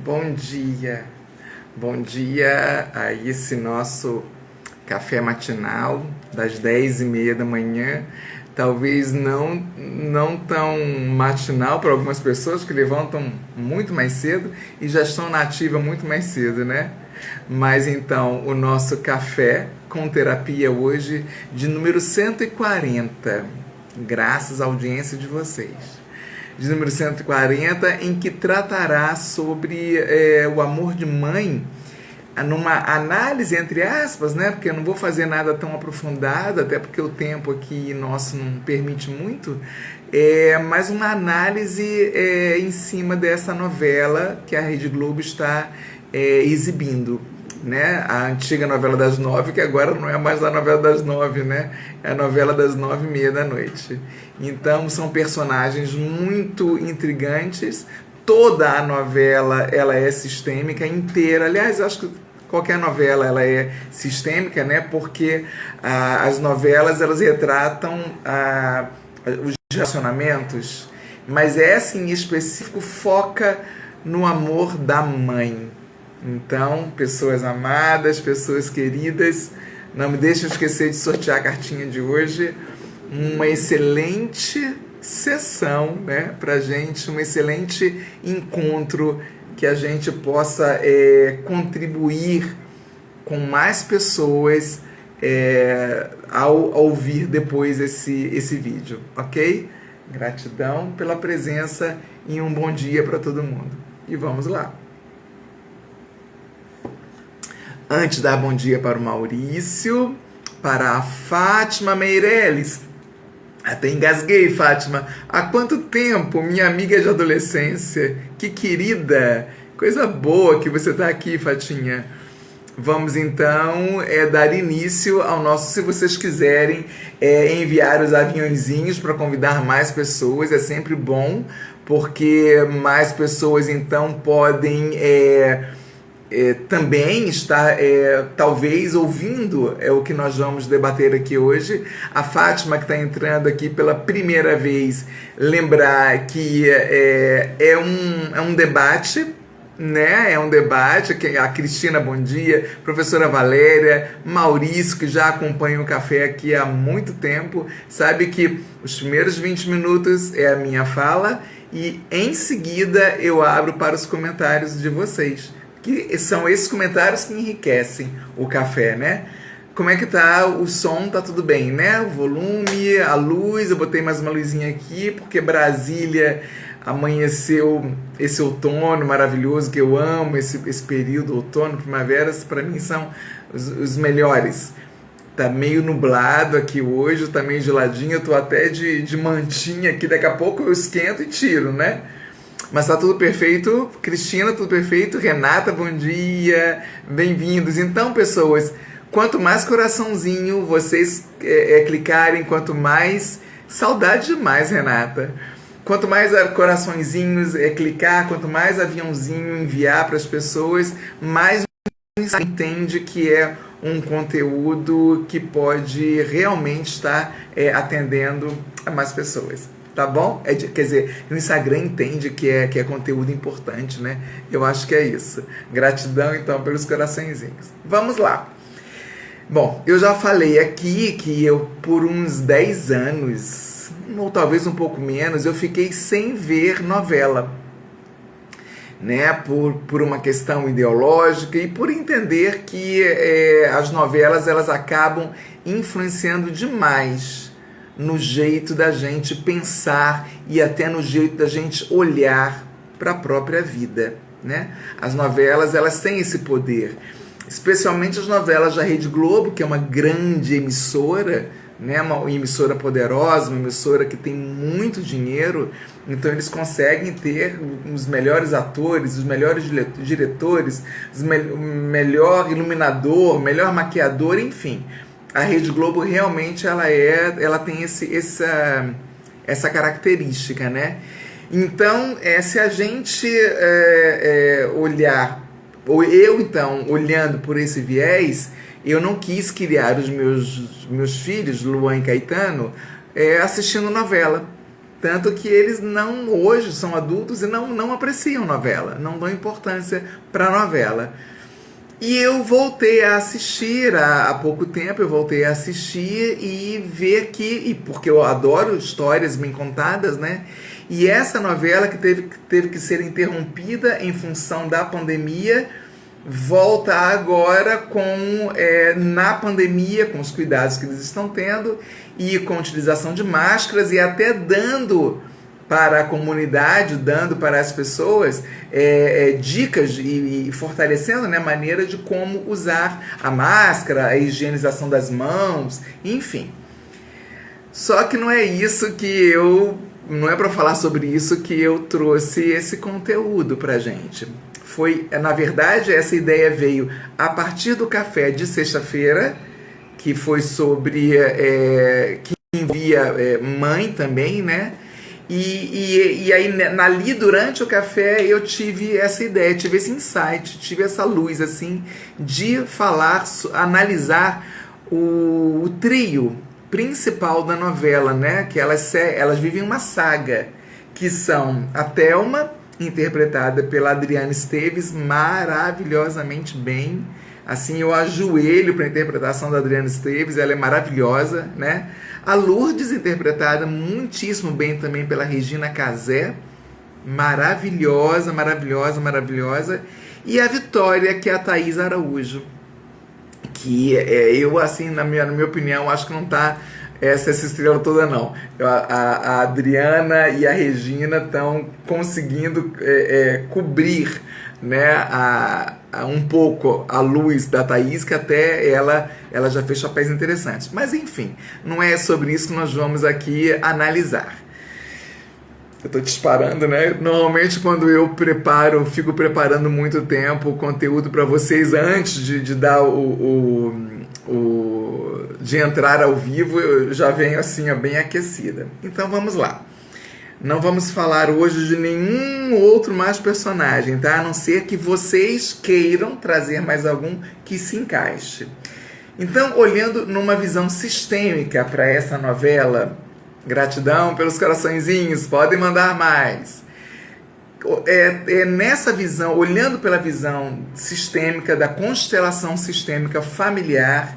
Bom dia, bom dia a esse nosso café matinal das 10h30 da manhã. Talvez não tão matinal para algumas pessoas que levantam muito mais cedo e já estão na ativa muito mais cedo, né? Mas então, o nosso café com terapia hoje de número 140, graças à audiência de vocês. De número 140, em que tratará sobre o amor de mãe, numa análise, entre aspas, né? Porque eu não vou fazer nada tão aprofundado, até porque o tempo aqui nosso não permite muito, mas uma análise em cima dessa novela que a Rede Globo está exibindo. Né? A antiga novela das 9, que agora não é mais a novela das 9, né? É a novela das 9h30 da noite. Então são personagens muito intrigantes. Toda a novela ela é sistêmica inteira. Aliás, eu acho que qualquer novela ela é sistêmica, né? Porque as novelas elas retratam os relacionamentos, mas essa em específico foca no amor da mãe. Então, pessoas amadas, pessoas queridas, não me deixem esquecer de sortear a cartinha de hoje. Uma excelente sessão, né, pra gente, um excelente encontro que a gente possa contribuir com mais pessoas ao ouvir depois esse vídeo, ok? Gratidão pela presença e um bom dia para todo mundo. E vamos lá. Antes de dar bom dia para o Maurício, para a Fátima Meirelles. Até engasguei, Fátima. Há quanto tempo, minha amiga de adolescência? Que querida! Coisa boa que você está aqui, Fatinha. Vamos então dar início ao nosso, se vocês quiserem enviar os aviãozinhos para convidar mais pessoas, é sempre bom, porque mais pessoas então podem também está talvez ouvindo o que nós vamos debater aqui hoje. A Fátima, que está entrando aqui pela primeira vez, lembrar que é um debate, né? É um debate. A Cristina, bom dia, professora Valéria, Maurício, que já acompanha o café aqui há muito tempo, sabe que os primeiros 20 minutos é a minha fala e em seguida eu abro para os comentários de vocês, que são esses comentários que enriquecem o café, né? Como é que tá o som? Tá tudo bem, né? O volume, a luz, eu botei mais uma luzinha aqui, porque Brasília amanheceu esse outono maravilhoso, que eu amo, esse período, outono, primavera, para mim são os melhores. Tá meio nublado aqui hoje, tá meio geladinho, eu tô até de mantinha aqui, daqui a pouco eu esquento e tiro, né? Mas tá tudo perfeito. Cristina, tudo perfeito. Renata, bom dia. Bem-vindos. Então, pessoas, quanto mais coraçãozinho vocês clicarem, quanto mais... Saudade demais, Renata. Quanto mais coraçõezinhos clicar, quanto mais aviãozinho enviar para as pessoas, mais entende que é um conteúdo que pode realmente estar atendendo a mais pessoas. Tá bom? Quer dizer, o Instagram entende que é conteúdo importante, né? Eu acho que é isso. Gratidão, então, pelos coraçõezinhos. Vamos lá. Bom, eu já falei aqui que eu, por uns 10 anos, ou talvez um pouco menos, eu fiquei sem ver novela. Né? Por uma questão ideológica e por entender que as novelas elas acabam influenciando demais no jeito da gente pensar e até no jeito da gente olhar para a própria vida, né? As novelas, elas têm esse poder, especialmente as novelas da Rede Globo, que é uma grande emissora, né? Uma emissora poderosa, uma emissora que tem muito dinheiro, então eles conseguem ter os melhores atores, os melhores diretores, o melhor iluminador, o melhor maquiador, enfim. A Rede Globo realmente ela tem essa característica, né? Então, se a gente olhar, ou eu então, olhando por esse viés, eu não quis criar os meus filhos, Luan e Caetano, assistindo novela. Tanto que eles não, hoje, são adultos e não apreciam novela, não dão importância para a novela. E eu voltei a assistir, há pouco tempo eu voltei a assistir e ver que, porque eu adoro histórias bem contadas, né? E essa novela que teve que ser interrompida em função da pandemia, volta agora na pandemia, com os cuidados que eles estão tendo, e com a utilização de máscaras, e até dando para a comunidade, dando para as pessoas dicas e fortalecendo, né, a maneira de como usar a máscara, a higienização das mãos, enfim. Só que não é isso que não é para falar sobre isso que eu trouxe esse conteúdo para gente. Na verdade, essa ideia veio a partir do café de sexta-feira, que foi sobre que envia mãe também, né? E aí, ali durante o café, eu tive essa ideia, tive esse insight, tive essa luz, assim, de analisar o trio principal da novela, né? Que elas vivem uma saga, que são a Thelma, interpretada pela Adriana Esteves, maravilhosamente bem. Assim, eu ajoelho para a interpretação da Adriana Esteves, ela é maravilhosa, né? A Lourdes, interpretada muitíssimo bem também pela Regina Casé, maravilhosa, maravilhosa, maravilhosa. E a Vitória, que é a Thaís Araújo, que eu, assim, na minha opinião, acho que não está essa estrela toda, não. A Adriana e a Regina estão conseguindo cobrir, né, um pouco a luz da Thaís, que até ela já fez papéis interessantes. Mas enfim, não é sobre isso que nós vamos aqui analisar. Eu estou disparando, né? Normalmente quando eu fico preparando muito tempo o conteúdo para vocês antes de dar de entrar ao vivo, eu já venho assim, bem aquecida. Então vamos lá. Não vamos falar hoje de nenhum outro mais personagem, tá? A não ser que vocês queiram trazer mais algum que se encaixe. Então, olhando numa visão sistêmica para essa novela, gratidão pelos coraçõezinhos, podem mandar mais. Nessa visão, olhando pela visão sistêmica, da constelação sistêmica familiar,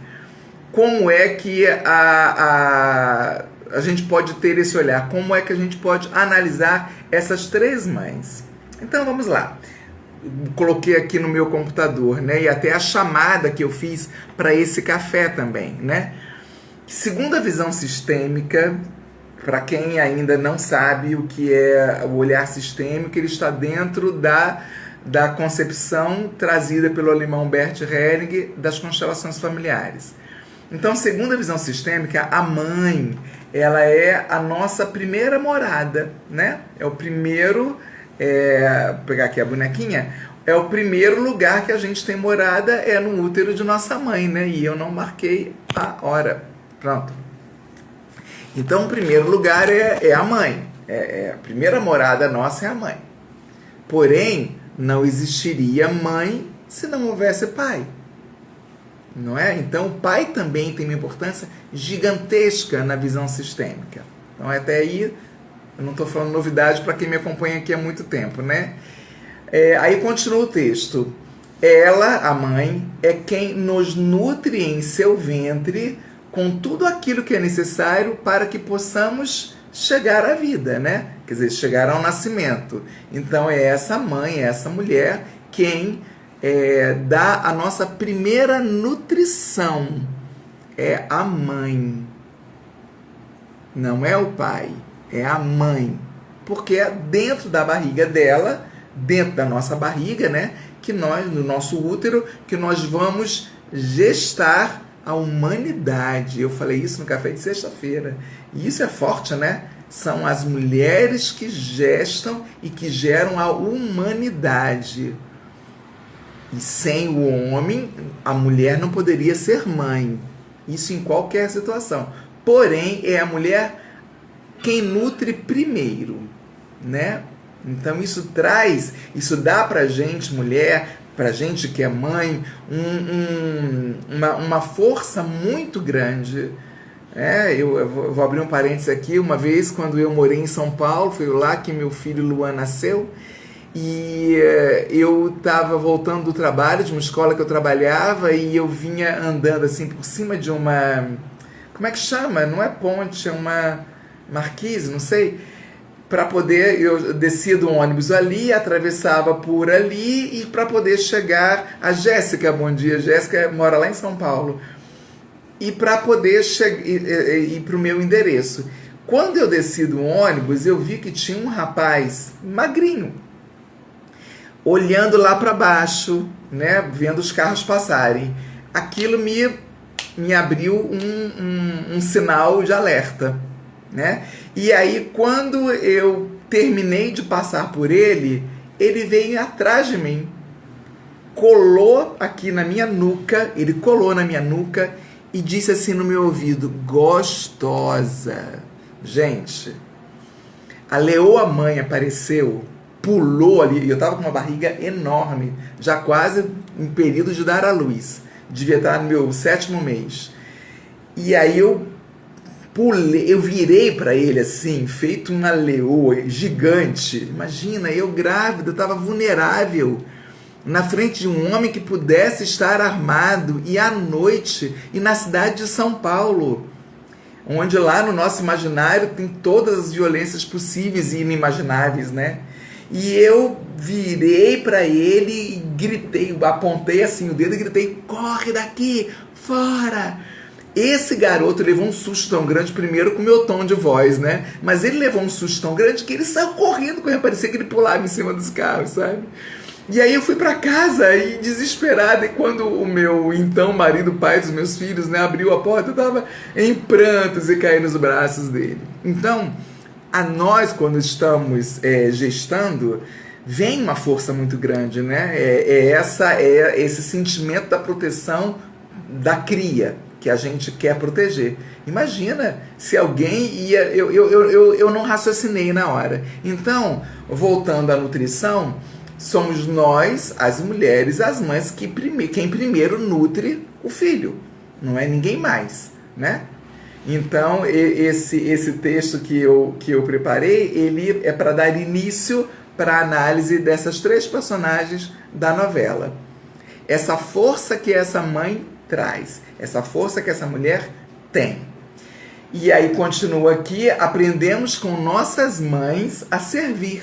como é que a gente pode ter esse olhar? Como é que a gente pode analisar essas três mães? Então vamos lá. Coloquei aqui no meu computador, né? E até a chamada que eu fiz para esse café também, né? Segundo a visão sistêmica, para quem ainda não sabe o que é o olhar sistêmico, ele está dentro da concepção trazida pelo alemão Bert Helling das constelações familiares. Então, segundo a visão sistêmica, a mãe, ela é a nossa primeira morada, né? É o primeiro, vou pegar aqui a bonequinha, é o primeiro lugar que a gente tem morada, é no útero de nossa mãe, né? E eu não marquei a hora. Pronto. Então, o primeiro lugar é a mãe. A primeira morada nossa é a mãe. Porém, não existiria mãe se não houvesse pai. Não é? Então, o pai também tem uma importância gigantesca na visão sistêmica. Então, até aí, eu não estou falando novidade para quem me acompanha aqui há muito tempo, né? Aí continua o texto. Ela, a mãe, é quem nos nutre em seu ventre com tudo aquilo que é necessário para que possamos chegar à vida, né? Quer dizer, chegar ao nascimento. Então, é essa mãe, é essa mulher quem dá a nossa primeira nutrição. É a mãe. Não é o pai, é a mãe. Porque é dentro da barriga dela, dentro da nossa barriga, né? Que nós, no nosso útero, que nós vamos gestar a humanidade. Eu falei isso no café de sexta-feira. E isso é forte, né? São as mulheres que gestam e que geram a humanidade. E sem o homem, a mulher não poderia ser mãe. Isso em qualquer situação. Porém, é a mulher quem nutre primeiro, né? Então isso dá pra gente, mulher, pra gente que é mãe, uma força muito grande Eu vou abrir um parênteses aqui. Uma vez, quando eu morei em São Paulo, foi lá que meu filho Luan nasceu. E eu estava voltando do trabalho, de uma escola que eu trabalhava, e eu vinha andando assim por cima de uma... Como é que chama? Não é ponte, é uma marquise, não sei. Para poder... Eu descia do ônibus ali, atravessava por ali, e para poder chegar... A Jéssica, bom dia. Jéssica mora lá em São Paulo. E para poder ir para o meu endereço. Quando eu desci do ônibus, eu vi que tinha um rapaz magrinho, olhando lá para baixo, né, vendo os carros passarem. Aquilo me abriu um sinal de alerta, né? E aí, quando eu terminei de passar por ele, ele veio atrás de mim, colou aqui na minha nuca, ele colou na minha nuca e disse assim no meu ouvido: gostosa. Gente, a leoa mãe apareceu, pulou ali, e eu tava com uma barriga enorme, já quase em período de dar à luz, devia estar no meu 7º mês. E aí eu pulei, eu virei para ele assim, feito uma leoa gigante. Imagina, eu grávida, eu tava vulnerável na frente de um homem que pudesse estar armado, e à noite, e na cidade de São Paulo, onde lá no nosso imaginário tem todas as violências possíveis e inimagináveis, né? E eu virei para ele e gritei, apontei assim o dedo e gritei: corre daqui, fora! Esse garoto levou um susto tão grande, primeiro com o meu tom de voz, né? Mas ele levou um susto tão grande que ele saiu correndo, parecia que ele pulava em cima dos carros, sabe? E aí eu fui para casa e desesperada, e quando o meu então marido, pai dos meus filhos, né, abriu a porta, eu estava em prantos e caí nos braços dele. Então, a nós, quando estamos gestando, vem uma força muito grande, né? Esse sentimento da proteção da cria que a gente quer proteger. Imagina se alguém ia... Eu não raciocinei na hora. Então, voltando à nutrição, somos nós, as mulheres, as mães, quem primeiro nutre o filho. Não é ninguém mais, né? Então, esse texto que eu preparei, ele é para dar início para a análise dessas 3 personagens da novela. Essa força que essa mãe traz, essa força que essa mulher tem. E aí continua aqui: aprendemos com nossas mães a servir,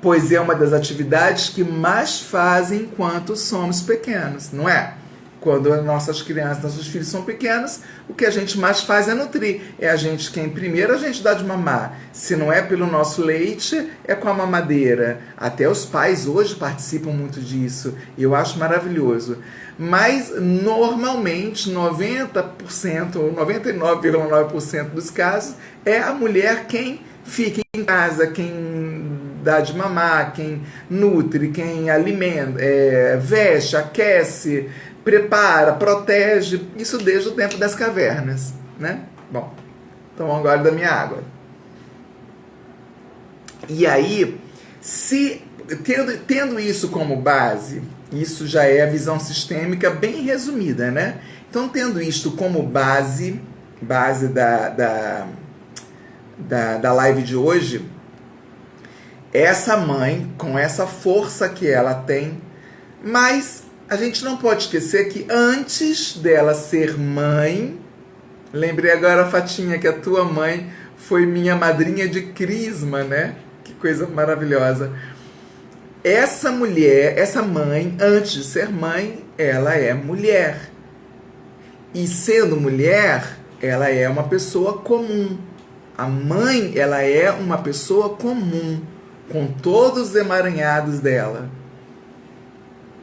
pois é uma das atividades que mais fazem enquanto somos pequenos, não é? Quando as nossas crianças, nossos filhos são pequenos, o que a gente mais faz é nutrir. É a gente quem primeiro a gente dá de mamar. Se não é pelo nosso leite, é com a mamadeira. Até os pais hoje participam muito disso. E eu acho maravilhoso. Mas, normalmente, 90% ou 99,9% dos casos, é a mulher quem fica em casa, quem dá de mamar, quem nutre, quem alimenta, veste, aquece, prepara, protege, isso desde o tempo das cavernas, né? Bom, então vamos agora da minha água. E aí, tendo isso como base, isso já é a visão sistêmica bem resumida, né? Então, tendo isto como base da live de hoje, essa mãe, com essa força que ela tem, mas a gente não pode esquecer que antes dela ser mãe, lembrei agora, Fatinha, que a tua mãe foi minha madrinha de crisma, né? Que coisa maravilhosa. Essa mulher, essa mãe, antes de ser mãe, ela é mulher. E sendo mulher, ela é uma pessoa comum. A mãe, ela é uma pessoa comum, com todos os emaranhados dela,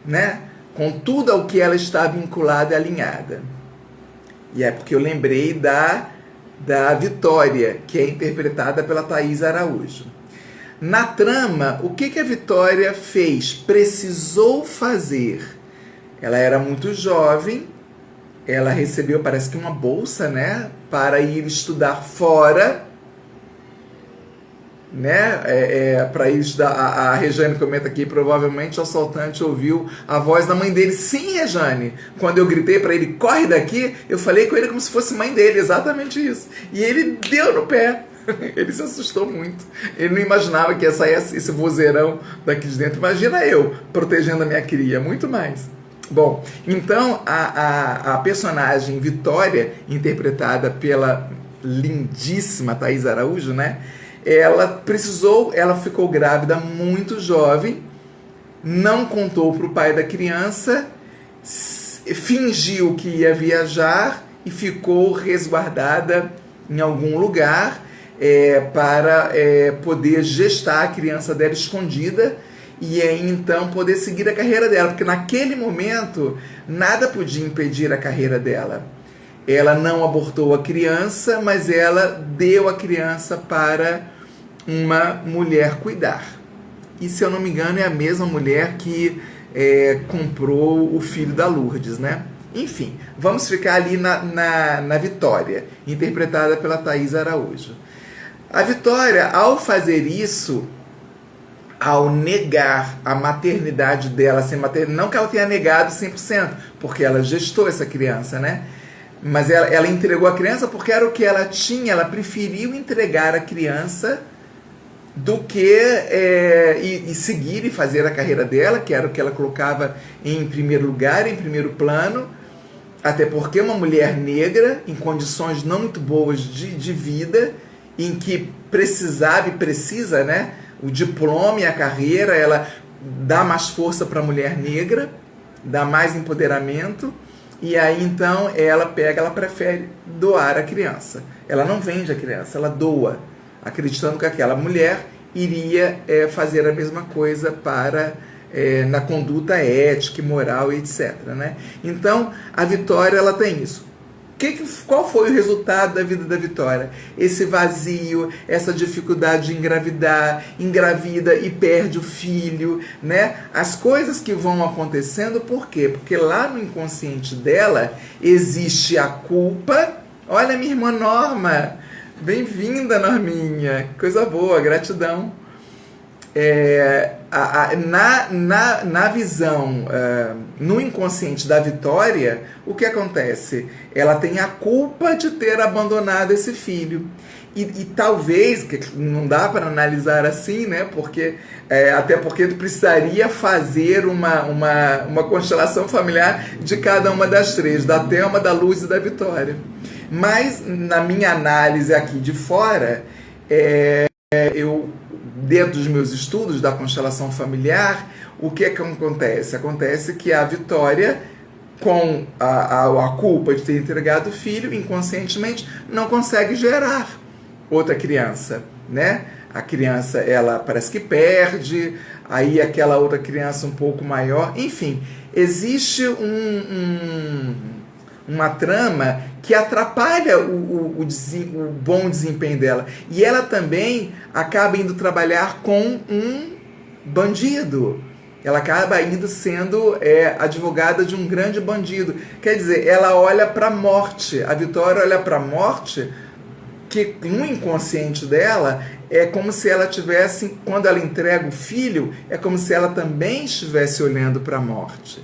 né? Com tudo ao que ela está vinculada e alinhada. E é porque eu lembrei da Vitória, que é interpretada pela Thaís Araújo. Na trama, o que a Vitória fez? Precisou fazer. Ela era muito jovem, ela recebeu, parece que uma bolsa, né? Para ir estudar fora. né? Para isso, a Rejane comenta aqui, provavelmente o assaltante ouviu a voz da mãe dele. Sim, Rejane, quando eu gritei para ele, corre daqui, eu falei com ele como se fosse mãe dele, exatamente isso. E ele deu no pé. Ele se assustou muito. Ele não imaginava que ia sair esse vozeirão daqui de dentro. Imagina eu protegendo a minha cria, muito mais. Bom, então a personagem Vitória, interpretada pela lindíssima Thaís Araújo, né? Ela ficou grávida muito jovem, não contou para o pai da criança, fingiu que ia viajar e ficou resguardada em algum lugar para poder gestar a criança dela escondida e aí então poder seguir a carreira dela, porque naquele momento nada podia impedir a carreira dela. Ela não abortou a criança, mas ela deu a criança para uma mulher cuidar. E se eu não me engano é a mesma mulher que comprou o filho da Lourdes, né? Enfim, vamos ficar ali na Vitória, interpretada pela Thaís Araújo. A Vitória, ao fazer isso, ao negar a maternidade dela, não que ela tenha negado 100%, porque ela gestou essa criança, né? Mas ela entregou a criança porque era o que ela tinha, ela preferiu entregar a criança do que e seguir e fazer a carreira dela, que era o que ela colocava em primeiro lugar, em primeiro plano, até porque uma mulher negra, em condições não muito boas de vida, em que precisava e precisa, né, o diploma e a carreira, ela dá mais força para a mulher negra, dá mais empoderamento, e aí então ela prefere doar a criança. Ela não vende a criança, ela doa, acreditando que aquela mulher iria fazer a mesma coisa na conduta ética, moral e etc. Né? Então a Vitória ela tem isso. Qual foi o resultado da vida da Vitória? Esse vazio, essa dificuldade de engravidar, engravida e perde o filho, né? As coisas que vão acontecendo, por quê? Porque lá no inconsciente dela existe a culpa. Olha, minha irmã Norma, bem-vinda, Norminha, coisa boa, gratidão. Na visão, no inconsciente da Vitória, o que acontece? Ela tem a culpa de ter abandonado esse filho. E talvez, que não dá para analisar assim, né? Até porque tu precisaria fazer uma constelação familiar de cada uma das três, da Thelma, da Luz e da Vitória. Mas, na minha análise aqui de fora, eu, dentro dos meus estudos da constelação familiar, o que acontece? Acontece que a Vitória, com a culpa de ter entregado o filho, inconscientemente, não consegue gerar outra criança, né? A criança, ela parece que perde, aí aquela outra criança um pouco maior, enfim, existe uma trama que atrapalha o bom desempenho dela. E ela também acaba indo trabalhar com um bandido. Ela acaba indo sendo advogada de um grande bandido. Quer dizer, ela olha para a morte. A Vitória olha para a morte, que no inconsciente dela é como se ela tivesse, quando ela entrega o filho, é como se ela também estivesse olhando para a morte.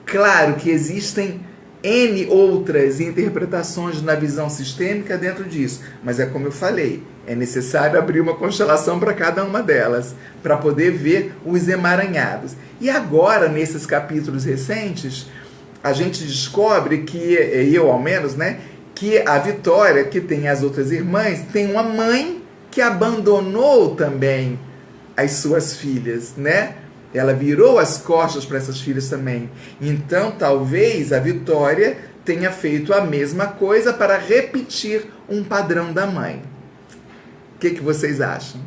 Claro que existem N outras interpretações na visão sistêmica dentro disso, mas é como eu falei, é necessário abrir uma constelação para cada uma delas, para poder ver os emaranhados. E agora, nesses capítulos recentes, a gente descobre que, eu ao menos, né, que a Vitória, que tem as outras irmãs, tem uma mãe que abandonou também as suas filhas, né? Ela virou as costas para essas filhas também. Então, talvez a Vitória tenha feito a mesma coisa para repetir um padrão da mãe. O que vocês acham?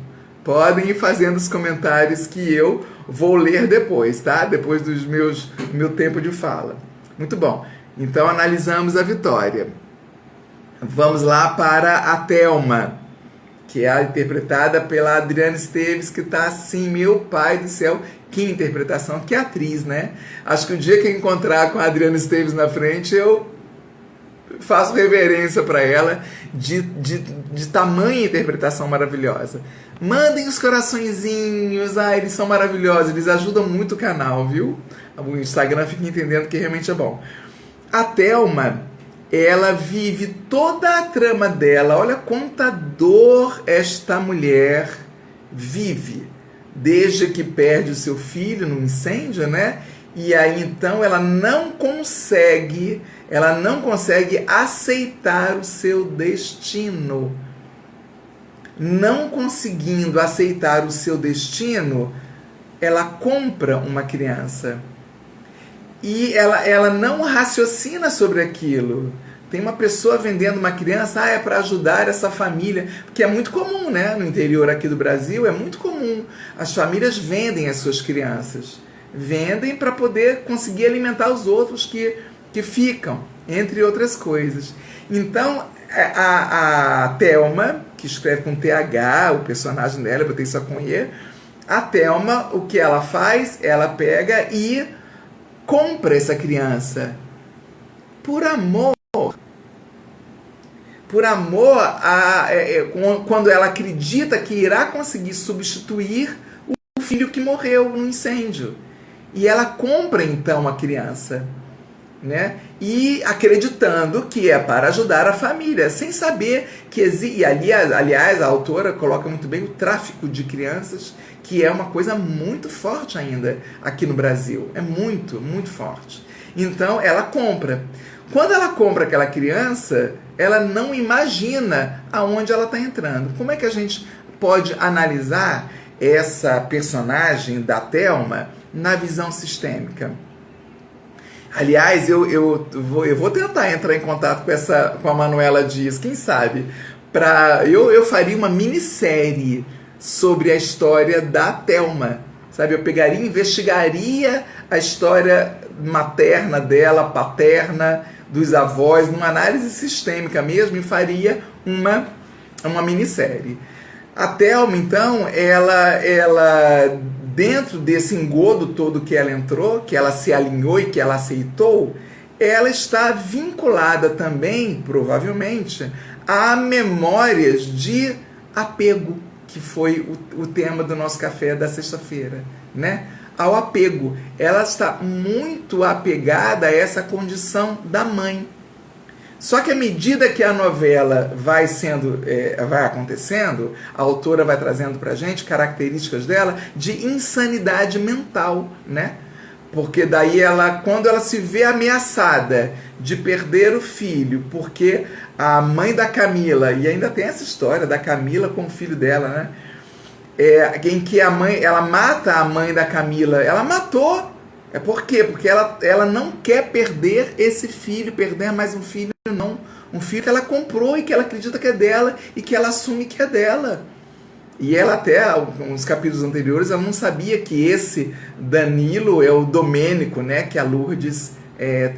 Podem ir fazendo os comentários que eu vou ler depois, tá? Depois do meu tempo de fala. Muito bom. Então, analisamos a Vitória. Vamos lá para a Thelma, que é interpretada pela Adriana Esteves, que está assim, meu pai do céu, que interpretação, que atriz, né? Acho que o dia que eu encontrar com a Adriana Esteves na frente, eu faço reverência para ela de tamanha interpretação maravilhosa. Mandem os coraçõezinhos, eles são maravilhosos, eles ajudam muito o canal, viu? O Instagram fica entendendo que realmente é bom. A Thelma, ela vive toda a trama dela, olha quanta dor esta mulher vive, desde que perde o seu filho no incêndio, né? E aí então ela não consegue aceitar o seu destino. Não conseguindo aceitar o seu destino, ela compra uma criança. E ela não raciocina sobre aquilo. Tem uma pessoa vendendo uma criança, é para ajudar essa família, porque é muito comum, né? No interior aqui do Brasil, é muito comum. As famílias vendem as suas crianças. Vendem para poder conseguir alimentar os outros que ficam, entre outras coisas. Então, a Thelma, que escreve com TH, o personagem dela, eu botei só com E, a Thelma, o que ela faz? Ela pega e compra essa criança por amor. Por amor, quando ela acredita que irá conseguir substituir o filho que morreu no incêndio. E ela compra então a criança, né? E acreditando que é para ajudar a família, sem saber que existe. E aliás, a autora coloca muito bem o tráfico de crianças, que é uma coisa muito forte ainda aqui no Brasil. É muito, muito forte. Então ela compra. Quando ela compra aquela criança, ela não imagina aonde ela está entrando. Como é que a gente pode analisar essa personagem da Thelma na visão sistêmica? Aliás, eu vou tentar entrar em contato com a Manuela Dias, quem sabe? Eu faria uma minissérie sobre a história da Thelma. Sabe? Eu pegaria e investigaria a história materna dela, paterna, dos avós, numa análise sistêmica mesmo, e faria uma minissérie. A Thelma, então, ela dentro desse engodo todo que ela entrou, que ela se alinhou e que ela aceitou, ela está vinculada também, provavelmente, a memórias de apego, que foi o tema do nosso café da sexta-feira, né? Ao apego. Ela está muito apegada a essa condição da mãe. Só que à medida que a novela vai acontecendo, a autora vai trazendo para a gente características dela de insanidade mental, né? Porque daí quando ela se vê ameaçada de perder o filho, porque a mãe da Camila, e ainda tem essa história da Camila com o filho dela, né? Em que ela mata a mãe da Camila, ela matou. Por quê? Porque ela não quer perder esse filho, perder mais um filho, não. Um filho que ela comprou e que ela acredita que é dela e que ela assume que é dela. E ela até, nos capítulos anteriores, ela não sabia que esse Danilo é o Domênico, né, que a Lourdes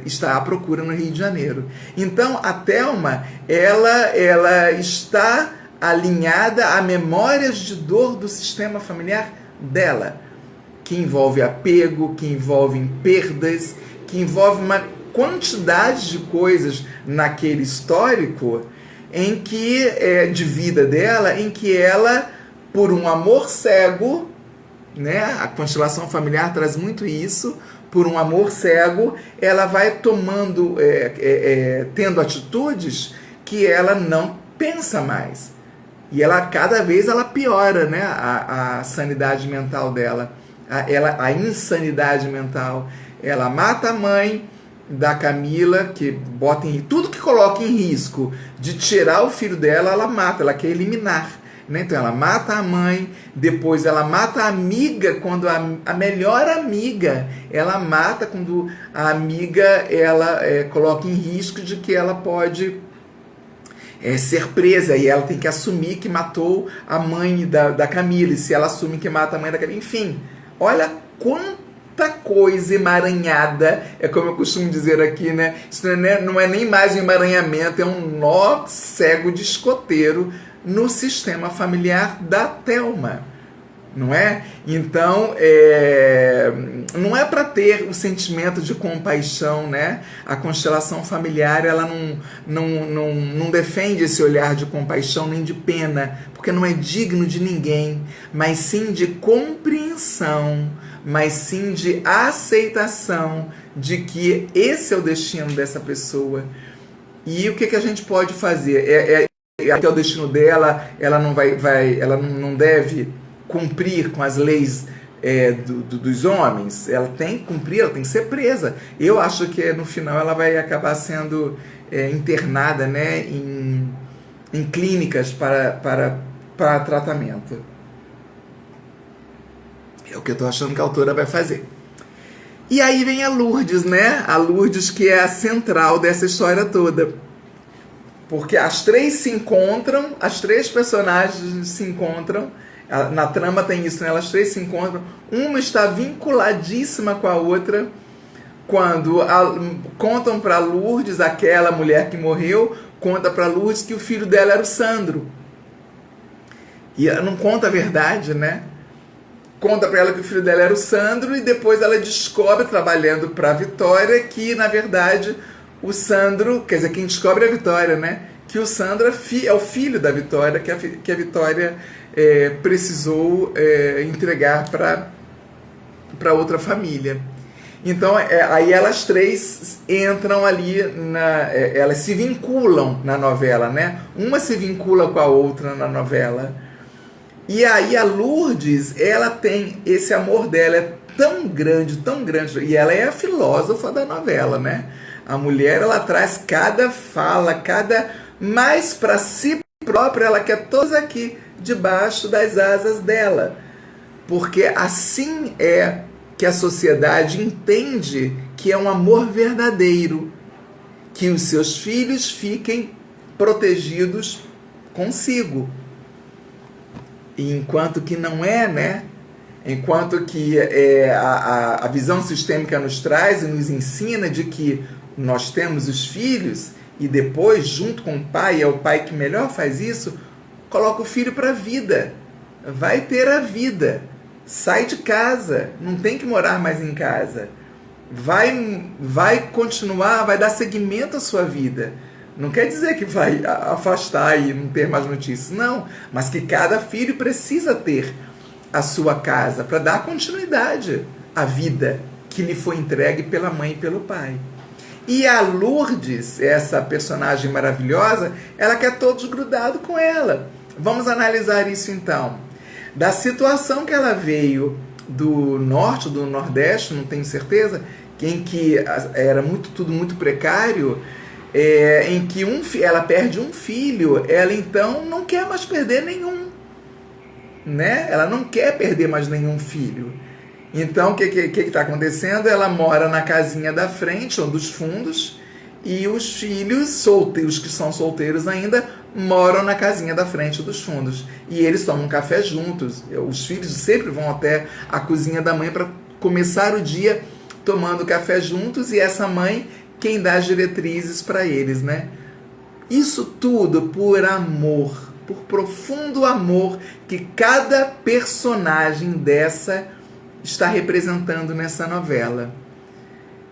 está à procura no Rio de Janeiro. Então, a Thelma, ela está alinhada a memórias de dor do sistema familiar dela, que envolve apego, que envolve perdas, que envolve uma quantidade de coisas naquele histórico de vida dela, em que ela, por um amor cego, né, a constelação familiar traz muito isso, por um amor cego, ela vai tendo atitudes que ela não pensa mais. E cada vez ela piora, né, a sanidade mental dela, a insanidade mental. Ela mata a mãe da Camila, que bota tudo que coloca em risco de tirar o filho dela, ela mata, ela quer eliminar. Né? Então ela mata a mãe, depois ela mata a amiga, quando a melhor amiga, ela mata quando a amiga coloca em risco de que ela pode ser presa, e ela tem que assumir que matou a mãe da Camila, e se ela assume que mata a mãe da Camila, enfim, olha quanta coisa emaranhada, como eu costumo dizer aqui, né? Isso não é nem mais um emaranhamento, é um nó cego de escoteiro no sistema familiar da Thelma. não é? Então, não é para ter o sentimento de compaixão, né? A constelação familiar, ela não defende esse olhar de compaixão nem de pena, porque não é digno de ninguém, mas sim de compreensão, mas sim de aceitação de que esse é o destino dessa pessoa. E o que a gente pode fazer? É o destino dela, ela não deve cumprir com as leis dos homens, ela tem que cumprir, ela tem que ser presa. Eu acho que no final ela vai acabar sendo internada, né, em clínicas para tratamento. É o que eu estou achando que a autora vai fazer. E aí vem a Lourdes, né? A Lourdes, que é a central dessa história toda. Porque as três se encontram, as três personagens se encontram. Na trama tem isso, né? Elas três se encontram. Uma está vinculadíssima com a outra. Quando contam para Lourdes, aquela mulher que morreu, conta para Lourdes que o filho dela era o Sandro. E ela não conta a verdade, né? Conta para ela que o filho dela era o Sandro, e depois ela descobre, trabalhando para a Vitória, que na verdade o Sandro, quer dizer, quem descobre é a Vitória, né? Que o Sandro é o filho da Vitória, que a Vitória precisou entregar para outra família. Então, aí elas três entram ali, elas se vinculam na novela, né? Uma se vincula com a outra na novela. E aí a Lourdes, ela tem esse amor dela, é tão grande, e ela é a filósofa da novela, né? A mulher, ela traz cada fala, mais para si própria, ela quer todos aqui, debaixo das asas dela. Porque assim é que a sociedade entende que é um amor verdadeiro, que os seus filhos fiquem protegidos consigo. E enquanto que não é, né? Enquanto que a visão sistêmica nos traz e nos ensina de que nós temos os filhos e depois, junto com o pai, é o pai que melhor faz isso, coloca o filho para a vida. Vai ter a vida. Sai de casa. Não tem que morar mais em casa. Vai continuar, vai dar seguimento à sua vida. Não quer dizer que vai afastar e não ter mais notícias, não. Mas que cada filho precisa ter a sua casa para dar continuidade à vida que lhe foi entregue pela mãe e pelo pai. E a Lourdes, essa personagem maravilhosa, ela quer todos grudados com ela. Vamos analisar isso então. Da situação que ela veio do norte, do nordeste, não tenho certeza, em que era tudo muito precário, em que ela perde um filho, ela então não quer mais perder nenhum, né? Ela não quer perder mais nenhum filho. Então, o que está acontecendo? Ela mora na casinha da frente, ou dos fundos, e os filhos solteiros, que são solteiros ainda, moram na casinha da frente dos fundos. E eles tomam café juntos. Os filhos sempre vão até a cozinha da mãe para começar o dia tomando café juntos, e essa mãe quem dá as diretrizes para eles, né? Isso tudo por amor, por profundo amor que cada personagem dessa está representando nessa novela.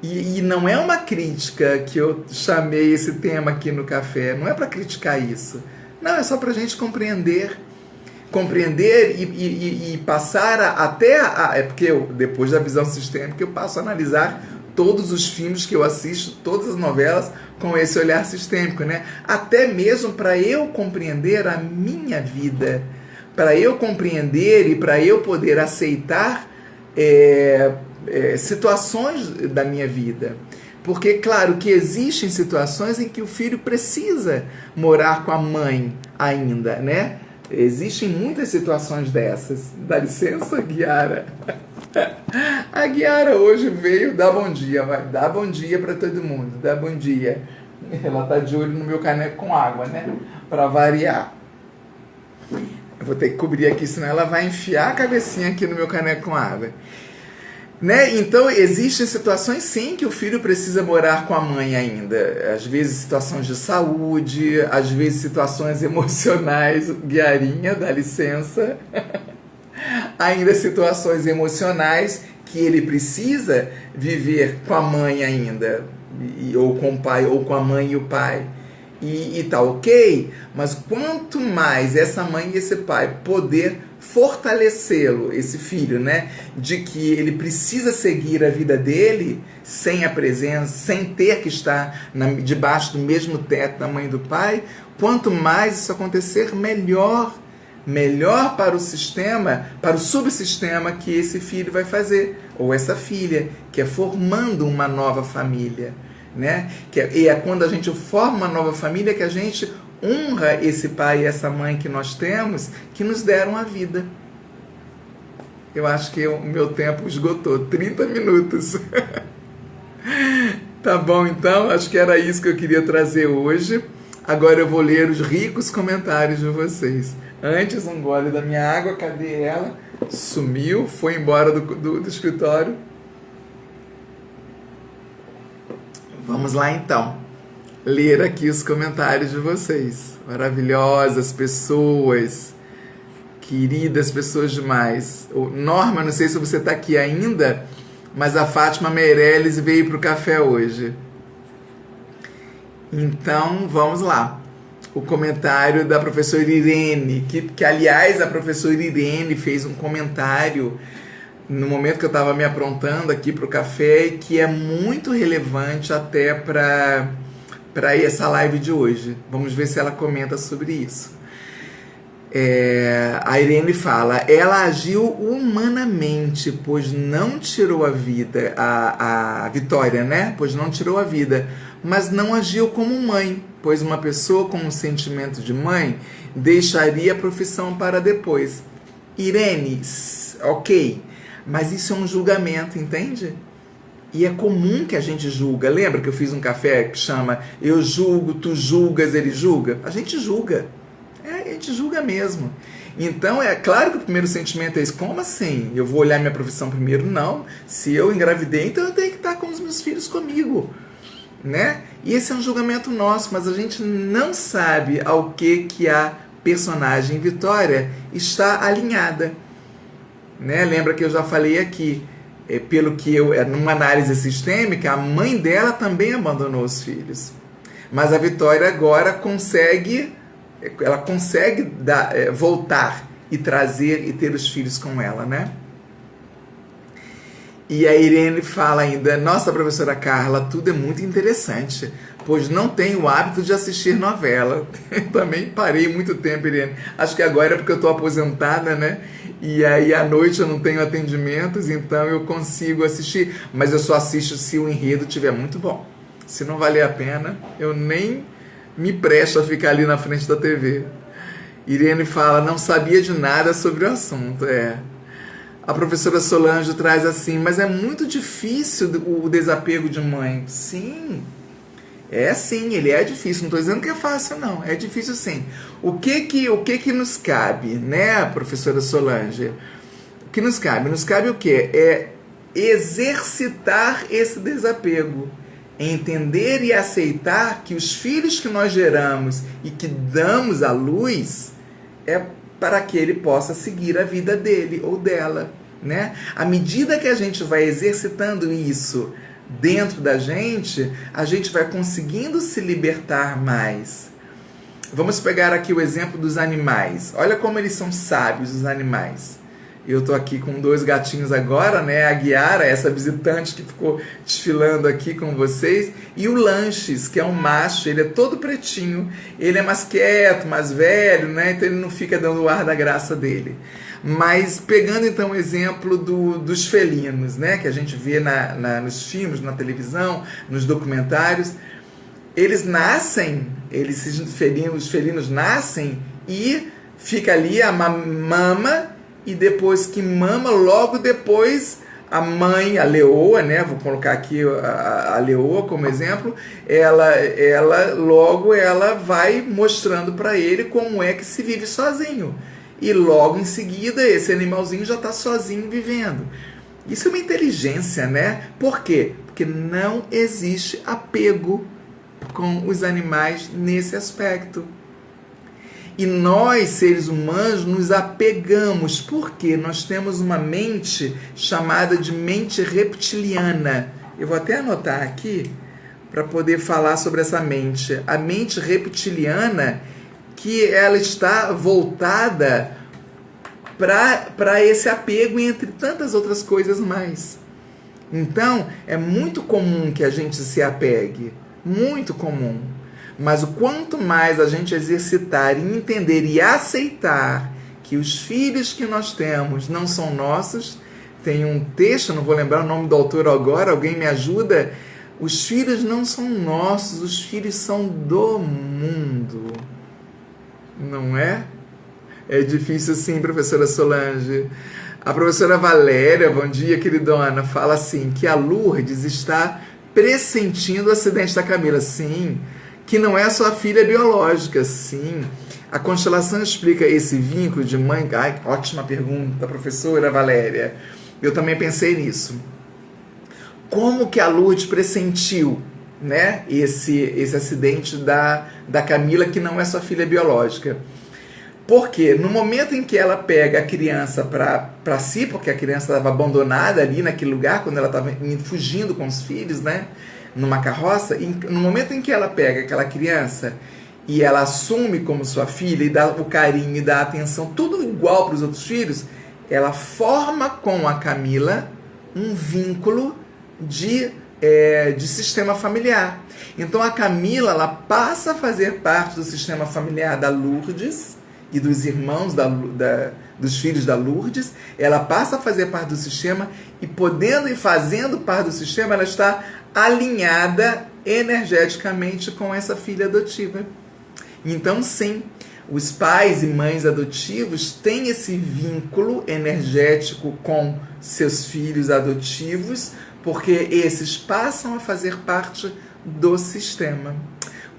E não é uma crítica que eu chamei esse tema aqui no café, não é para criticar isso. Não, é só para a gente compreender e passar é porque depois da visão sistêmica eu passo a analisar todos os filmes que eu assisto, todas as novelas, com esse olhar sistêmico, né? Até mesmo para eu compreender a minha vida, para eu compreender e para eu poder aceitar situações da minha vida. Porque, claro, que existem situações em que o filho precisa morar com a mãe ainda, né? Existem muitas situações dessas. Dá licença, Guiara. A Guiara hoje veio dar bom dia, vai dar bom dia para todo mundo, dá bom dia. Ela tá de olho no meu caneco com água, né? Para variar. Eu vou ter que cobrir aqui, senão ela vai enfiar a cabecinha aqui no meu caneco com água. Né? Então, existem situações, sim, que o filho precisa morar com a mãe ainda. Às vezes, situações de saúde, às vezes, situações emocionais. Guiarinha, dá licença. ainda situações emocionais que ele precisa viver com a mãe ainda, ou com o pai, ou com a mãe e o pai. E tá ok, mas quanto mais essa mãe e esse pai poder fortalecê-lo, esse filho, né, de que ele precisa seguir a vida dele sem a presença, sem ter que estar debaixo do mesmo teto da mãe e do pai, quanto mais isso acontecer, melhor para o sistema, para o subsistema que esse filho vai fazer, ou essa filha, que é formando uma nova família, né? E é quando a gente forma uma nova família que a gente honra esse pai e essa mãe que nós temos, que nos deram a vida. Eu acho que o meu tempo esgotou, 30 minutos. Tá bom, então, acho que era isso que eu queria trazer hoje. Agora eu vou ler os ricos comentários de vocês. Antes, um gole da minha água, cadê ela? Sumiu, foi embora do escritório. Vamos lá então, ler aqui os comentários de vocês. Maravilhosas pessoas, queridas pessoas demais. Norma, não sei se você está aqui ainda, mas a Fátima Meirelles veio para o café hoje. Então, vamos lá. O comentário da professora Irene, que aliás, a professora Irene fez um comentário no momento que eu estava me aprontando aqui para o café, que é muito relevante até para essa live de hoje. Vamos ver se ela comenta sobre isso. A Irene fala, ela agiu humanamente, pois não tirou a vida, a Vitória, né? Pois não tirou a vida, mas não agiu como mãe, pois uma pessoa com um sentimento de mãe deixaria a profissão para depois. Irene, ok, mas isso é um julgamento, entende? E é comum que a gente julga. Lembra que eu fiz um café que chama eu julgo, tu julgas, ele julga? A gente julga. A gente julga mesmo. Então, é claro que o primeiro sentimento é esse. Como assim? Eu vou olhar minha profissão primeiro? Não. Se eu engravidei, então eu tenho que estar com os meus filhos comigo. Né? E esse é um julgamento nosso, mas a gente não sabe ao que a personagem Vitória está alinhada. Né? Lembra que eu já falei aqui, pelo que numa análise sistêmica, a mãe dela também abandonou os filhos. Mas a Vitória agora consegue voltar e trazer e ter os filhos com ela, né? E a Irene fala ainda, nossa, professora Carla, tudo é muito interessante, pois não tenho o hábito de assistir novela. Também parei muito tempo, Irene. Acho que agora é porque eu estou aposentada, né? E aí à noite eu não tenho atendimentos, então eu consigo assistir. Mas eu só assisto se o enredo estiver muito bom. Se não valer a pena, eu nem me presto a ficar ali na frente da TV. Irene fala, não sabia de nada sobre o assunto. A professora Solange traz assim, mas é muito difícil o desapego de mãe. Sim, sim, ele é difícil. Não estou dizendo que é fácil, não. É difícil sim. O que nos cabe, né, professora Solange? O que nos cabe? Nos cabe o quê? É exercitar esse desapego. Entender e aceitar que os filhos que nós geramos e que damos à luz é para que ele possa seguir a vida dele ou dela, né? À medida que a gente vai exercitando isso dentro da gente, a gente vai conseguindo se libertar mais. Vamos pegar aqui o exemplo dos animais. Olha como eles são sábios, os animais. Eu tô aqui com 2 gatinhos agora, né? A Guiara, essa visitante que ficou desfilando aqui com vocês. E o Lanches, que é um macho, ele é todo pretinho. Ele é mais quieto, mais velho, né? Então ele não fica dando o ar da graça dele. Mas pegando então o exemplo dos felinos, né? Que a gente vê nos filmes, na televisão, nos documentários. Eles nascem, os felinos nascem e fica ali a mama. E depois que mama, logo depois a mãe, a leoa, né? Vou colocar aqui a leoa como exemplo, logo ela vai mostrando para ele como é que se vive sozinho. E logo em seguida esse animalzinho já está sozinho vivendo. Isso é uma inteligência, né? Por quê? Porque não existe apego com os animais nesse aspecto. E nós, seres humanos, nos apegamos, porque nós temos uma mente chamada de mente reptiliana. Eu vou até anotar aqui para poder falar sobre essa mente. A mente reptiliana, que ela está voltada para esse apego, entre tantas outras coisas mais. Então, é muito comum que a gente se apegue, muito comum. Mas o quanto mais a gente exercitar e entender e aceitar que os filhos que nós temos não são nossos, tem um texto, não vou lembrar o nome do autor agora, alguém me ajuda? Os filhos não são nossos, os filhos são do mundo. Não é? É difícil sim, professora Solange. A professora Valéria, bom dia, queridona, fala assim, que a Lourdes está pressentindo o acidente da Camila. Sim. Que não é sua filha biológica. Sim. A constelação explica esse vínculo de mãe... Ai, ótima pergunta, professora Valéria. Eu também pensei nisso. Como que a Lourdes pressentiu, né, esse acidente da Camila, que não é sua filha biológica? Porque no momento em que ela pega a criança para si, porque a criança estava abandonada ali naquele lugar, quando ela estava fugindo com os filhos, né, numa carroça, e no momento em que ela pega aquela criança e ela assume como sua filha e dá o carinho e dá a atenção, tudo igual para os outros filhos, ela forma com a Camila um vínculo de sistema familiar. Então a Camila, ela passa a fazer parte do sistema familiar da Lourdes e dos irmãos dos filhos da Lourdes. Ela passa a fazer parte do sistema e, podendo e fazendo parte do sistema, ela está alinhada energeticamente com essa filha adotiva. Então, sim, os pais e mães adotivos têm esse vínculo energético com seus filhos adotivos, porque esses passam a fazer parte do sistema.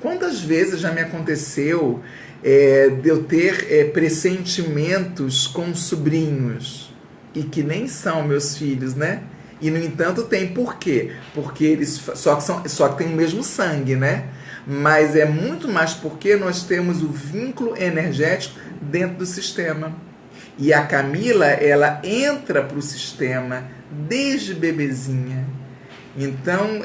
Quantas vezes já me aconteceu de eu ter pressentimentos com sobrinhos e que nem são meus filhos, né? E no entanto tem. Por quê? Porque eles só que tem o mesmo sangue, né? Mas é muito mais porque nós temos o vínculo energético dentro do sistema. E a Camila, ela entra para o sistema desde bebezinha. Então,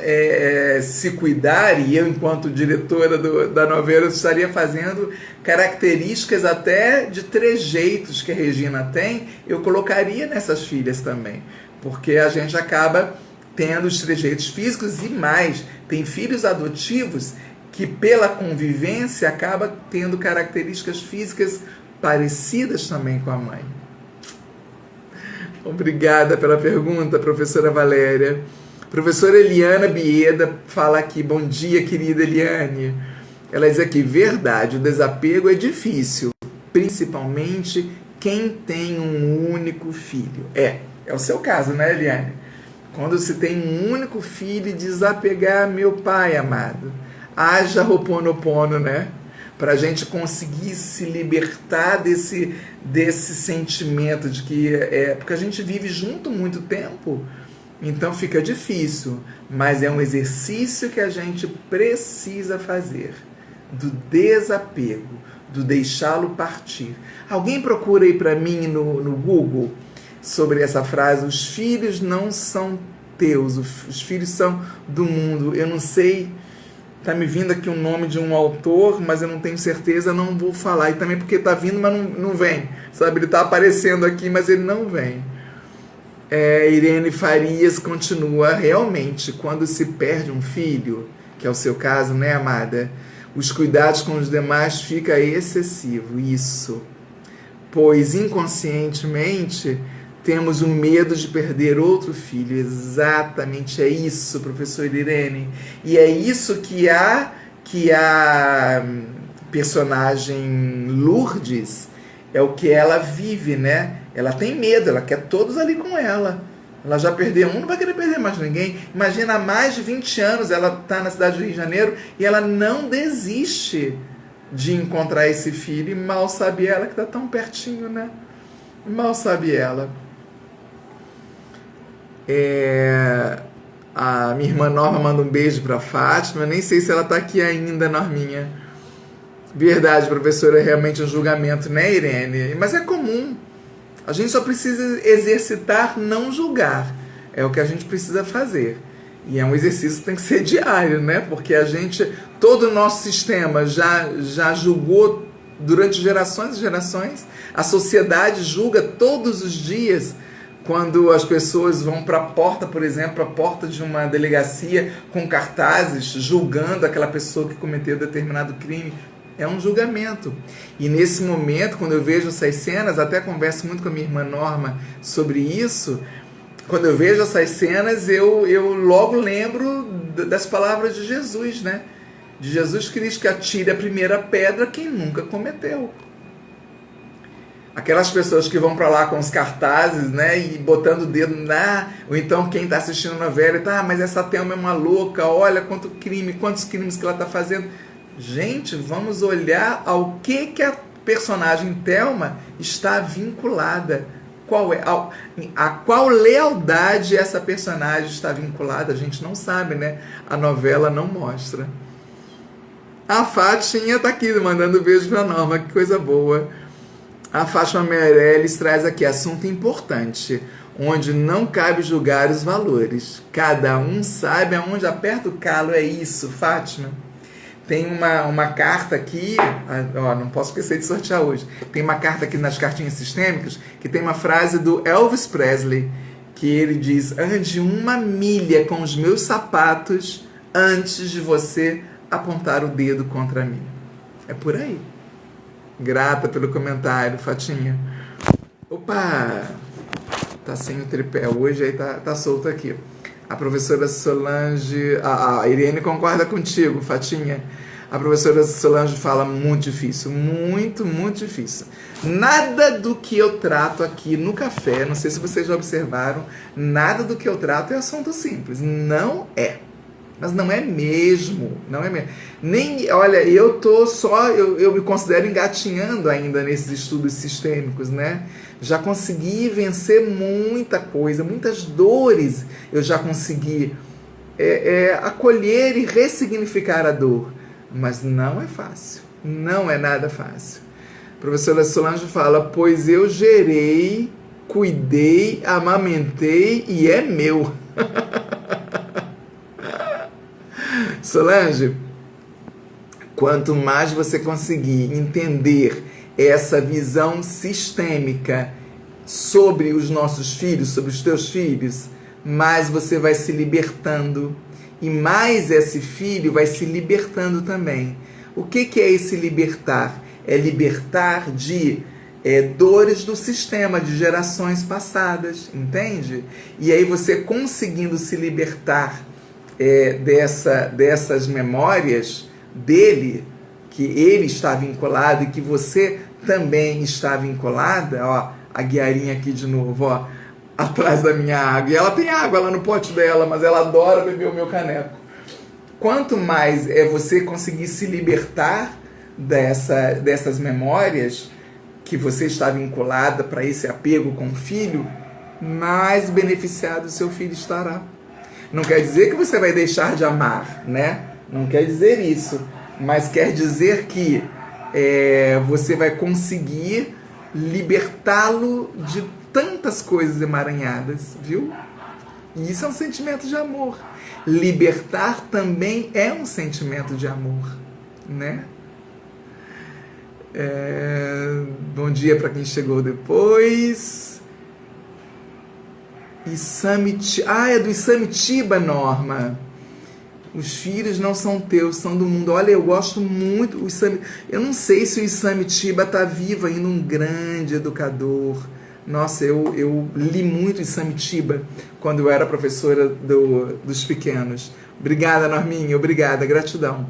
se cuidar, e eu, enquanto diretora da novela, estaria fazendo características até de trejeitos que a Regina tem, eu colocaria nessas filhas também. Porque a gente acaba tendo os trejeitos físicos e mais. Tem filhos adotivos que, pela convivência, acaba tendo características físicas parecidas também com a mãe. Obrigada pela pergunta, professora Valéria. Professora Eliana Bieda fala aqui, bom dia, querida Eliane. Ela diz aqui, verdade, o desapego é difícil, principalmente quem tem um único filho. É o seu caso, né, Eliane? Quando se tem um único filho, desapegar, meu pai amado. Haja Ho'oponopono, né? Para a gente conseguir se libertar desse sentimento de que... porque a gente vive junto muito tempo. Então fica difícil, mas é um exercício que a gente precisa fazer, do desapego, do deixá-lo partir. Alguém procura aí para mim no Google sobre essa frase, os filhos não são teus, os filhos são do mundo. Eu não sei, tá me vindo aqui o nome de um autor, mas eu não tenho certeza, não vou falar. E também porque tá vindo, mas não vem, sabe? Ele tá aparecendo aqui, mas ele não vem. Irene Farias continua, realmente, quando se perde um filho, que é o seu caso, né, amada? Os cuidados com os demais fica excessivo, isso. Pois inconscientemente temos o medo de perder outro filho. Exatamente, é isso, professora Irene. E é isso que a personagem Lourdes, é o que ela vive, né? Ela tem medo, ela quer todos ali com ela. Ela já perdeu um, não vai querer perder mais ninguém. Imagina, há mais de 20 anos ela está na cidade do Rio de Janeiro e ela não desiste de encontrar esse filho. E mal sabe ela que está tão pertinho, né? Mal sabe ela. A minha irmã Norma manda um beijo para Fátima. Nem sei se ela está aqui ainda, Norminha. Verdade, professora, é realmente um julgamento, né, Irene? Mas é comum. A gente só precisa exercitar não julgar. É o que a gente precisa fazer. E é um exercício que tem que ser diário, né? Porque todo o nosso sistema já julgou durante gerações e gerações. A sociedade julga todos os dias quando as pessoas vão para a porta, por exemplo, a porta de uma delegacia com cartazes julgando aquela pessoa que cometeu determinado crime. É um julgamento. E nesse momento, quando eu vejo essas cenas, até converso muito com a minha irmã Norma sobre isso, quando eu vejo essas cenas, eu logo lembro das palavras de Jesus, né? De Jesus Cristo, que atire a primeira pedra quem nunca cometeu. Aquelas pessoas que vão para lá com os cartazes, né, e botando o dedo ou então quem está assistindo a novela e tá, mas essa Thelma é uma louca, olha quantos crimes que ela está fazendo. Gente, vamos olhar ao que a personagem Thelma está vinculada. A qual lealdade essa personagem está vinculada? A gente não sabe, né? A novela não mostra. A Fátima está aqui mandando beijo para a Norma, que coisa boa. A Fátima Meirelles traz aqui assunto importante, onde não cabe julgar os valores. Cada um sabe aonde aperta o calo. É isso, Fátima. Tem uma carta aqui, não posso esquecer de sortear hoje. Tem uma carta aqui nas cartinhas sistêmicas que tem uma frase do Elvis Presley, que ele diz: ande 1 milha com os meus sapatos antes de você apontar o dedo contra mim. É por aí. Grata pelo comentário, Fatinha. Opa! Tá sem o tripé hoje, aí tá solto aqui. A professora Solange... A Irene concorda contigo, Fatinha. A professora Solange fala muito difícil. Muito, muito difícil. Nada do que eu trato aqui no café, não sei se vocês já observaram, nada do que eu trato é assunto simples. Não é. Mas não é mesmo. Não é mesmo. Olha, eu me considero engatinhando ainda nesses estudos sistêmicos, né? Já consegui vencer muita coisa, muitas dores eu já consegui acolher e ressignificar a dor. Mas não é fácil, não é nada fácil. A professora Solange fala: pois eu gerei, cuidei, amamentei e é meu. Solange, quanto mais você conseguir entender essa visão sistêmica sobre os nossos filhos, sobre os teus filhos, mais você vai se libertando e mais esse filho vai se libertando também. O que é esse libertar? É libertar de dores do sistema, de gerações passadas, entende? E aí você conseguindo se libertar dessas memórias dele, que ele está vinculado e que você também está vinculada, ó, a guiarinha aqui de novo, ó, atrás da minha água. E ela tem água lá no pote dela, mas ela adora beber o meu caneco. Quanto mais você conseguir se libertar dessas memórias que você está vinculada para esse apego com o filho, mais beneficiado o seu filho estará. Não quer dizer que você vai deixar de amar, né? Não quer dizer isso. Mas quer dizer que você vai conseguir libertá-lo de tantas coisas emaranhadas, viu? E isso é um sentimento de amor. Libertar também é um sentimento de amor, né? Bom dia para quem chegou depois. É do Isamitiba, Norma. Os filhos não são teus, são do mundo. Olha, eu gosto muito. Eu não sei se o Isamitiba está vivo ainda, um grande educador. Nossa, eu li muito Isamitiba quando eu era professora dos pequenos. Obrigada, Norminha, obrigada, gratidão.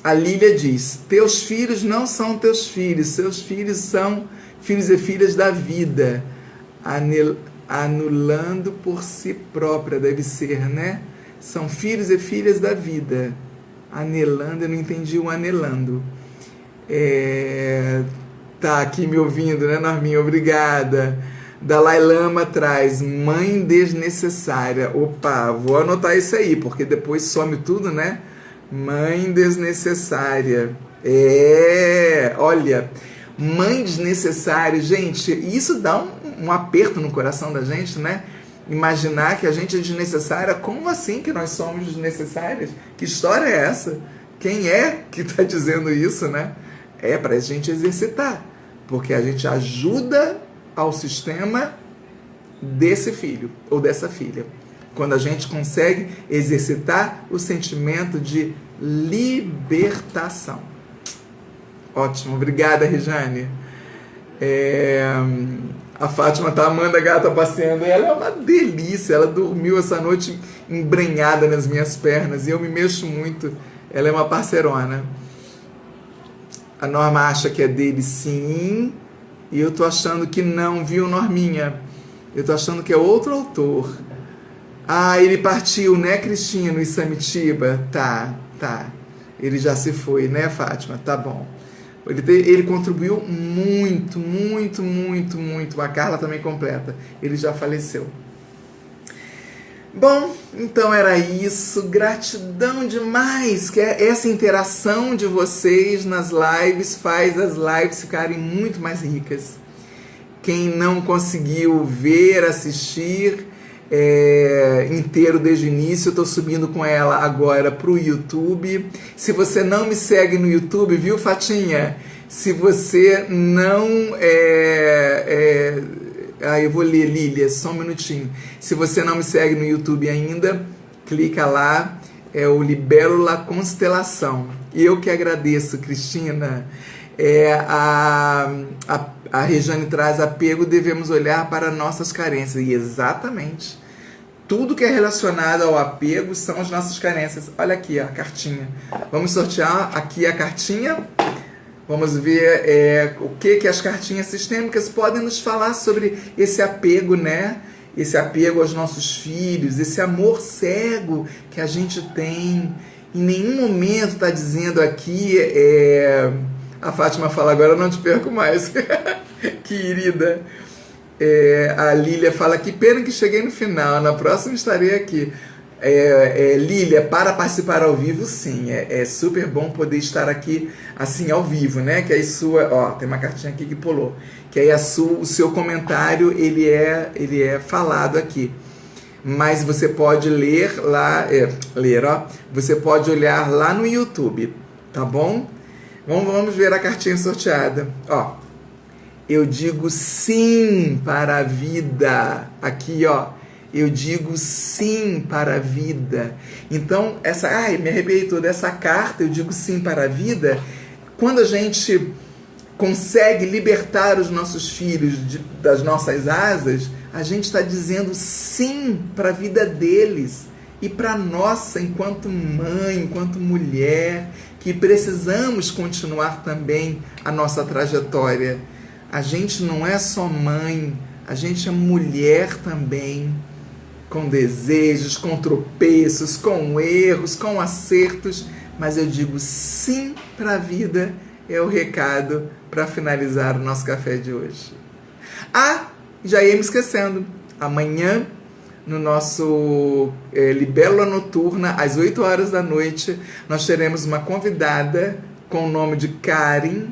A Lília diz: teus filhos não são teus filhos, seus filhos são filhos e filhas da vida, anulando por si própria, deve ser, né? São filhos e filhas da vida. Anelando, eu não entendi o anelando. Tá aqui me ouvindo, né, Norminha? Obrigada. Dalai Lama traz mãe desnecessária. Opa, vou anotar isso aí, porque depois some tudo, né? Mãe desnecessária. Olha, mãe desnecessária, gente, isso dá um aperto no coração da gente, né? Imaginar que a gente é desnecessária, como assim que nós somos desnecessárias? Que história é essa? Quem é que está dizendo isso, né? É para a gente exercitar, porque a gente ajuda ao sistema desse filho ou dessa filha. Quando a gente consegue exercitar o sentimento de libertação. Ótimo, obrigada, Rejane. A Fátima tá amando a gata passeando. Ela é uma delícia. Ela dormiu essa noite embrenhada nas minhas pernas e eu me mexo muito. Ela é uma parceirona. A Norma acha que é dele, sim. E eu tô achando que não, viu, Norminha? Eu tô achando que é outro autor. Ah, ele partiu, né, Cristina, no Isamitiba? Tá. Ele já se foi, né, Fátima? Tá bom. Ele contribuiu muito. A Carla também completa. Ele já faleceu. Bom, então era isso. Gratidão demais. Que essa interação de vocês nas lives faz as lives ficarem muito mais ricas. Quem não conseguiu ver, assistir inteiro desde o início, eu estou subindo com ela agora para o YouTube. Se você não me segue no YouTube, viu, Fatinha? Se você não... eu vou ler, Lília, só um minutinho. Se você não me segue no YouTube ainda, clica lá, é o Libélula Constelação. E eu que agradeço, Cristina. A Rejane traz apego, devemos olhar para nossas carências. E exatamente. Tudo que é relacionado ao apego são as nossas carências. Olha aqui a cartinha. Vamos sortear aqui a cartinha. Vamos ver o que as cartinhas sistêmicas podem nos falar sobre esse apego, né? Esse apego aos nossos filhos, esse amor cego que a gente tem. Em nenhum momento está dizendo aqui... A Fátima fala, agora eu não te perco mais. Querida. A Lília fala, que pena que cheguei no final, na próxima estarei aqui. Lília, para participar ao vivo, sim, é super bom poder estar aqui assim ao vivo, né? Que aí tem uma cartinha aqui que pulou, que aí o seu comentário ele é falado aqui, mas você pode ler lá, você pode olhar lá no YouTube, tá bom? Vamos ver a cartinha sorteada, Eu digo sim para a vida. Aqui, eu digo sim para a vida. Então, me arrepiei toda. Essa carta, eu digo sim para a vida, quando a gente consegue libertar os nossos filhos das nossas asas, a gente está dizendo sim para a vida deles. E para nossa, enquanto mãe, enquanto mulher, que precisamos continuar também a nossa trajetória. A gente não é só mãe, a gente é mulher também, com desejos, com tropeços, com erros, com acertos, mas eu digo sim para a vida, é o recado para finalizar o nosso café de hoje. Já ia me esquecendo, amanhã, no nosso Libélula Noturna, às 8 horas da noite, nós teremos uma convidada com o nome de Karen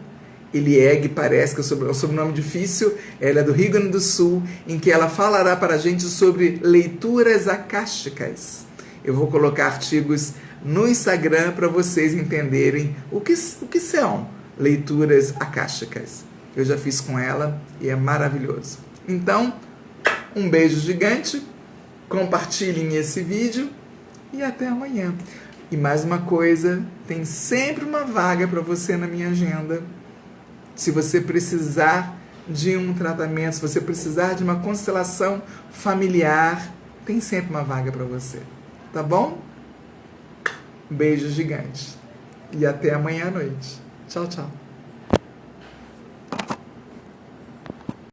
Elieg, parece que é um sobrenome difícil, ela é do Rio Grande do Sul, em que ela falará para a gente sobre leituras acásticas. Eu vou colocar artigos no Instagram para vocês entenderem o que são leituras acásticas. Eu já fiz com ela e é maravilhoso. Então, um beijo gigante, compartilhem esse vídeo e até amanhã. E mais uma coisa, tem sempre uma vaga para você na minha agenda. Se você precisar de um tratamento, se você precisar de uma constelação familiar, tem sempre uma vaga para você. Tá bom? Beijo gigante. E até amanhã à noite. Tchau, tchau.